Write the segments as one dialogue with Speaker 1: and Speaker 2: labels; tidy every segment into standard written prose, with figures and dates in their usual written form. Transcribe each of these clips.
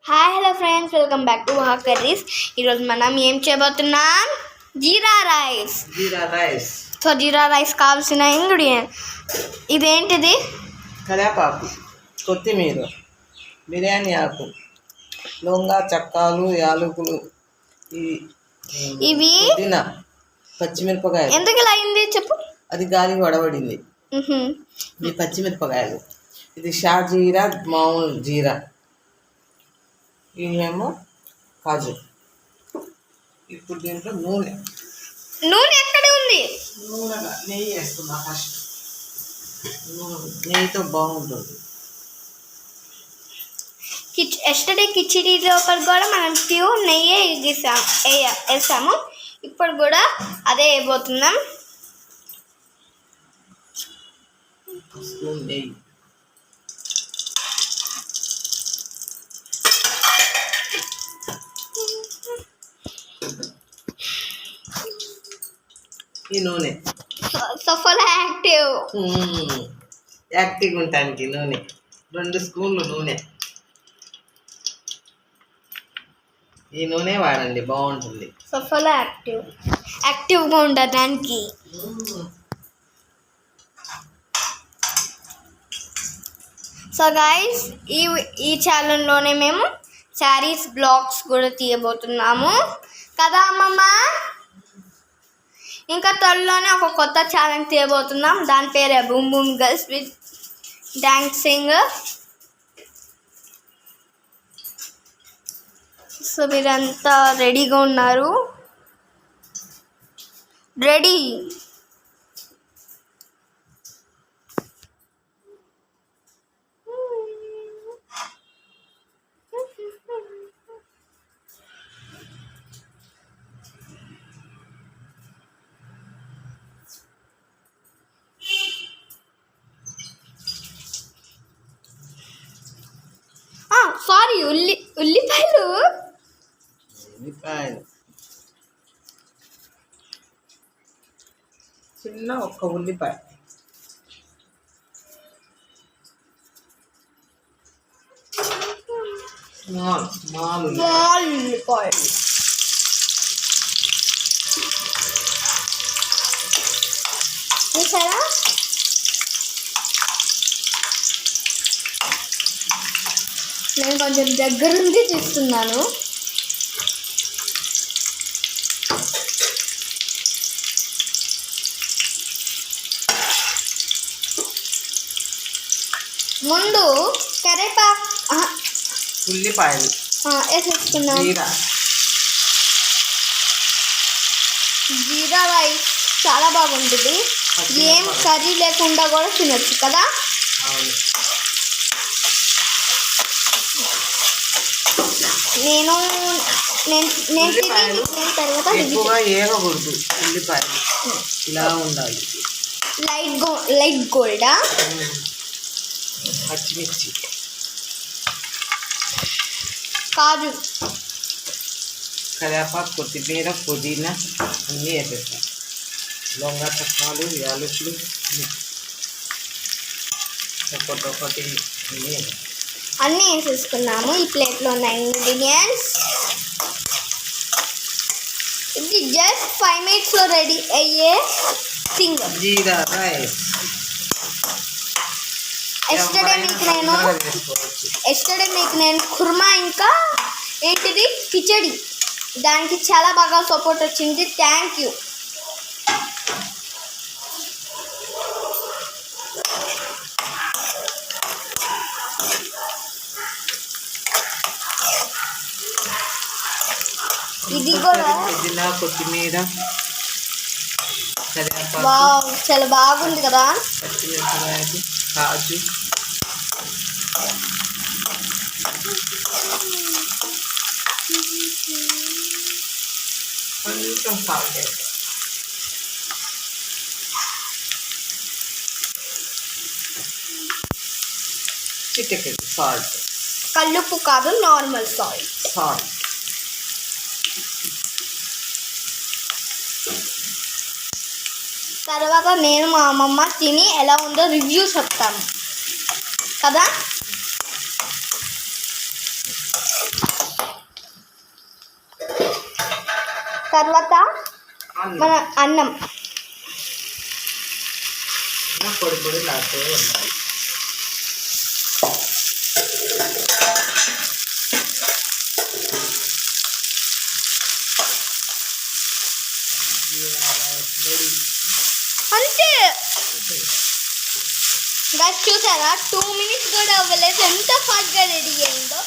Speaker 1: Hi hello friends, welcome back to Vaha curries. ఈరోజు మనం ఏం చేయబోతున్నాం? Jeera rice. So jeera rice కావాల్సిన ఇంగ్రీడియంట్ ఇదేంటిది?
Speaker 2: కరివేపాకు, కొత్తిమీర, బిర్యానీ ఆకు, లొంగ, చక్కాలు, యాలకులు,
Speaker 1: ఇవి
Speaker 2: పుదీనా, పచ్చిమిరపకాయలు.
Speaker 1: ఎందుకు ఇలా అయింది చెప్పు.
Speaker 2: అది గాలికి వడబడింది. ఇది పచ్చిమిరపకాయలు, ఇది షాజీరా, మామూలు జీరా, ఇవేమో కాజు. ఇప్పుడు దీంట్లో
Speaker 1: నూనె ఎక్కడే ఉంది?
Speaker 2: నెయ్యి వేస్తున్నా ఫస్ట్. నెయ్యితో బాగుంటుంది.
Speaker 1: ఎస్టర్డే కిచిడి లోపల కూడా మనం ప్యూర్ నెయ్యే వేసాము. ఇప్పుడు కూడా అదే వేయబోతున్నాం.
Speaker 2: నెయ్యి, ఈ నూనె
Speaker 1: సఫల్
Speaker 2: యాక్టివ్ ఉండటానికి నూనె 2 స్పూన్లు నూనె. ఈ నూనె వాడండి, బాగుంటుంది.
Speaker 1: సఫల్ యాక్టివ్గా ఉండడానికి. సో గైస్, ఈ ఛానల్లోనే మేము శారీస్ బ్లాగ్స్ కూడా తీయబోతున్నాము కదా అమ్మమ్మ. ఇంకా త్వరలోనే ఒక కొత్త ఛానల్ తీయబోతున్నాం. దాని పేరే boom boom girls with dancing. So మీరంతా రెడీగా ఉన్నారు? రెడీ? సారీ, ఉల్లిపాయలు
Speaker 2: చిన్న ఒక్క ఉల్లిపాయ, స్మాల్
Speaker 1: ఉల్లిపాయలు. చూసారా? నేను కొంచెం దగ్గర నుండి చూస్తున్నాను. ముందు కరివేపాకు,
Speaker 2: ఉల్లిపాయలు
Speaker 1: వేసేసుకున్నాను. జీరా రైస్ చాలా బాగుంటుంది. ఏం కర్రీ లేకుండా కూడా తినొచ్చు కదా. నేను తర్వాత
Speaker 2: ఏగకూడదు. ఉల్లిపాయలు ఇలా ఉండాలి.
Speaker 1: లైట్ గోల్డా.
Speaker 2: పచ్చిమిర్చి,
Speaker 1: కాజు,
Speaker 2: కరివేపాకు, కొత్తిమీర, పుదీనా అన్నీ వేసేస్తాం. లొంగ, చక్కాలు, యాలకులు ఒకటి
Speaker 1: అన్నీ వేసేసుకున్నాము. ఈ ప్లేట్లో ఉన్న ఇంగ్రీడియంట్స్. ఇది జస్ట్ 5 minutesలో రెడీ అయ్యే థింగ్,
Speaker 2: జీరా రైస్.
Speaker 1: ఎస్టర్డే మీకు నేను కుర్మా ఇంకా ఏంటిది కిచడి, దానికి చాలా బాగా సపోర్ట్ వచ్చింది. Thank you. ఇది కూడా
Speaker 2: కొత్తిమీర,
Speaker 1: చాలా బాగుంది కదా.
Speaker 2: పచ్చిమిరపకాయలు, కాజు, కొంచెం సాల్ట్ వేస్తాం. చిటికెడు సాల్ట్,
Speaker 1: కల్లుప్పు కాదు, నార్మల్ సాల్ట్. తర్వాత నేను మా అమ్మమ్మ తిని ఎలా ఉందో రివ్యూ చెప్తాను కదా. తర్వాత మన అన్నం.
Speaker 2: పొడి పొడి లాడుతూ ఉండాలి.
Speaker 1: అంతే గైస్, చూసారా 2 minutes కూడా అవ్వలేదు, ఎంత ఫాస్ట్గా రెడీ అయిందో.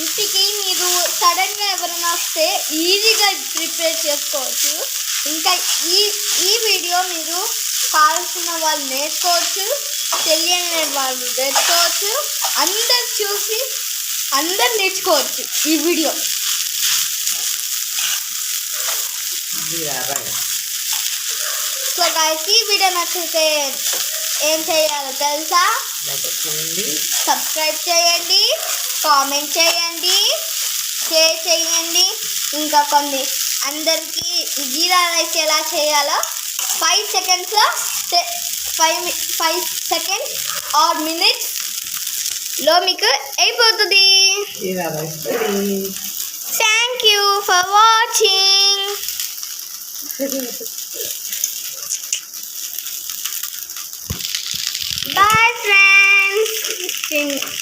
Speaker 1: ఇంటికి మీరు సడన్గా ఎవరైనా వస్తే ఈజీగా ప్రిపేర్ చేసుకోవచ్చు. ఇంకా ఈ వీడియో మీరు కావాల్సిన వాళ్ళు నేర్చుకోవచ్చు, తెలియని వాళ్ళు నేర్చుకోవచ్చు, అందరు చూసి అందరు నేర్చుకోవచ్చు ఈ వీడియో. సో గైస్, ఈ వీడియో నచ్చితే ఏం చేయాలో తెలుసా? సబ్స్క్రైబ్ చేయండి, కామెంట్ చేయండి, షేర్ చేయండి. ఇంకా కొన్ని అందరికీ జీరా రైస్ ఎలా చేయాలో 5 secondsలో 5 seconds ఆర్ మినిట్స్లో మీకు అయిపోతుంది. Thank you for watching. Bye friends.